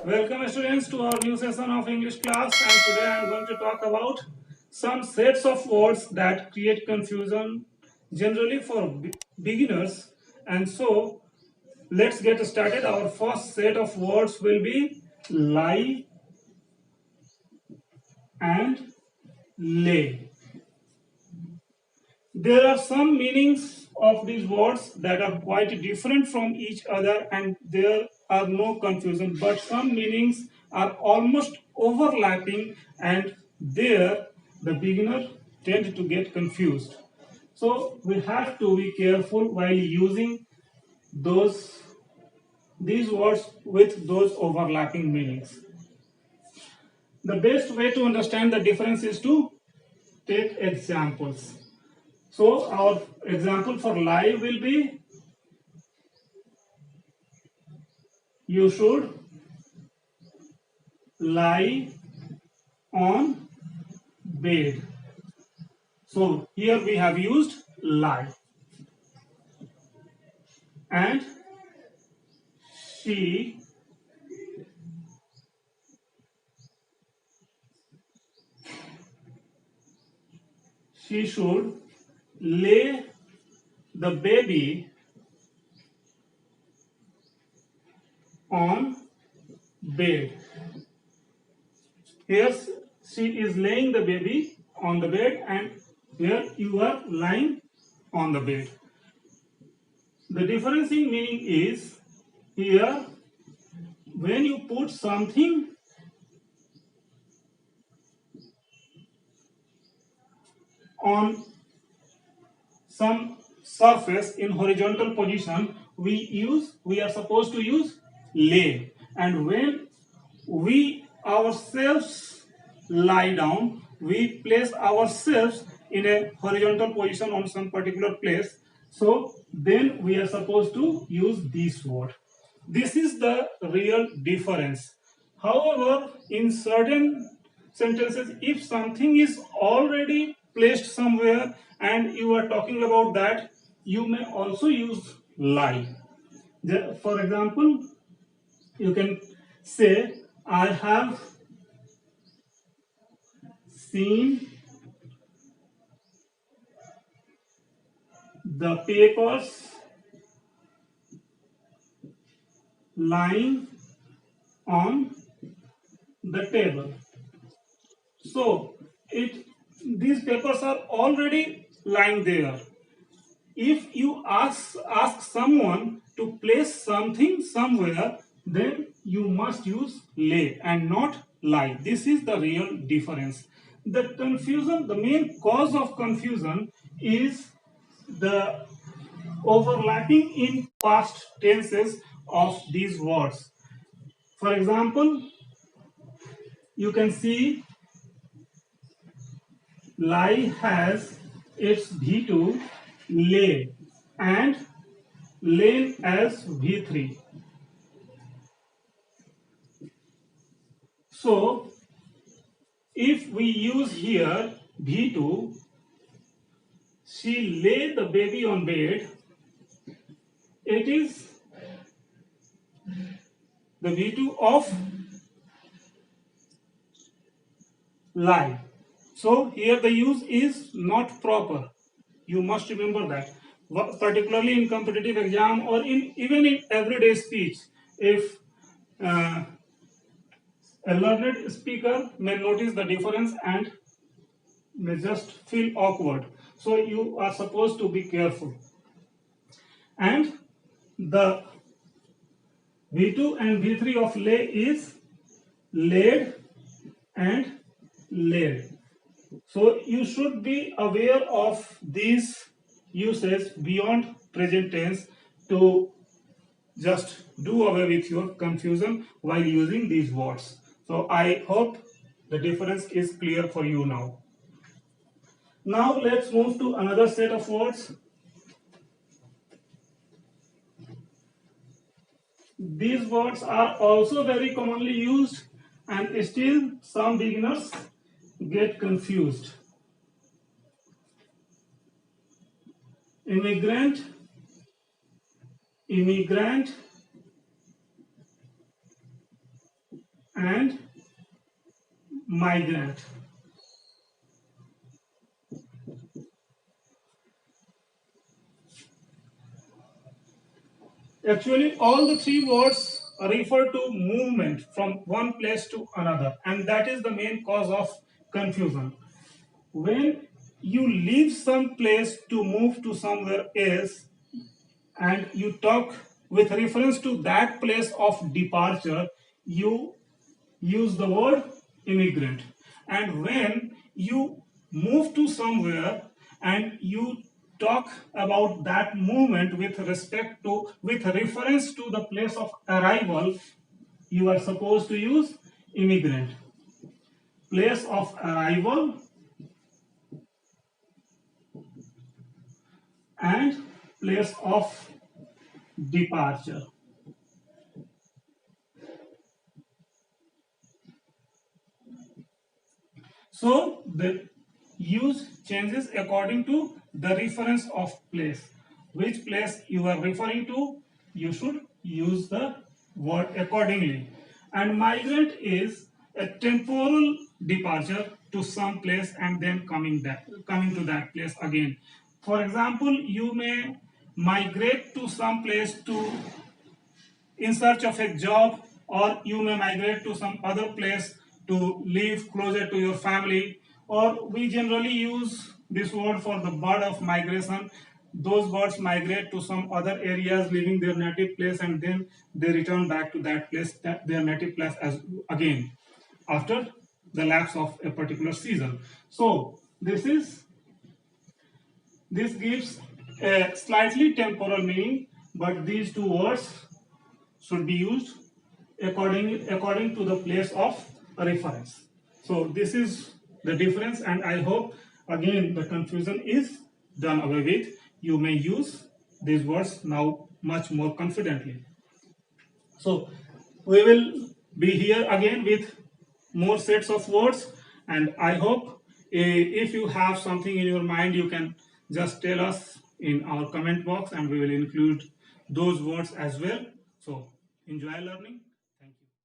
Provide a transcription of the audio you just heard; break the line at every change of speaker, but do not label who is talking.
Welcome students to our new session of English class, and today I am going to talk about some sets of words that create confusion generally for beginners. And so let's get started. Our first set of words will be lie and lay. There are some meanings of these words that are quite different from each other and there are no confusion, but some meanings are almost overlapping and there the beginner tend to get confused. So we have to be careful while using those these words with those overlapping meanings. The best way to understand the difference is to take examples. So our example for lie will be you should lie on bed. So here we have used lie. And she should lay the baby on bed. Here she is laying the baby on the bed and here you are lying on the bed. The difference in meaning is here when you put something on some surface in horizontal position, we are supposed to use lay, and when we ourselves lie down, we place ourselves in a horizontal position on some particular place, so then we are supposed to use this word. This is the real difference. However, in certain sentences, if something is already placed somewhere and you are talking about that, you may also use lie. For example, you can say, I have seen the papers lying on the table. So these papers are already lying there. If you ask someone to place something somewhere, then you must use lay and not lie. This is the real difference. The confusion, the main cause of confusion is the overlapping in past tenses of these words. For example, you can see lie has its V2 lay and lane as V3. So if we use here V2, she lay the baby on bed, it is the V2 of lie. So here the use is not proper. You must remember that. Particularly in competitive exam or even in everyday speech, if uh, a learned speaker may notice the difference and may just feel awkward. So you are supposed to be careful. And the V2 and V3 of lay is laid and laid. So you should be aware of these uses beyond present tense to just do away with your confusion while using these words. So I hope the difference is clear for you now. Now let's move to another set of words. These words are also very commonly used and still some beginners get confused. Immigrant, immigrant, and migrant. Actually, all the three words refer to movement from one place to another, and that is the main cause of confusion. When you leave some place to move to somewhere else, and you talk with reference to that place of departure, you use the word immigrant. And when you move to somewhere and you talk about that movement with reference to the place of arrival, you are supposed to use immigrant. Place of arrival and place of departure. So the use changes according to the reference of place. Which place you are referring to, you should use the word accordingly. And migrant is a temporal departure to some place and then coming to that place again. For example, you may migrate to some place to in search of a job, or you may migrate to some other place to live closer to your family, or we generally use this word for the bird of migration. Those birds migrate to some other areas, leaving their native place, and then they return back to that place, their native place as again after the lapse of a particular season. So this gives a slightly temporal meaning, but these two words should be used according to the place of reference. So this is the difference, and I hope again the confusion is done away with. You may use these words now much more confidently. So we will be here again with more sets of words, and I hope if you have something in your mind, you can just tell us in our comment box, and we will include those words as well. So enjoy learning.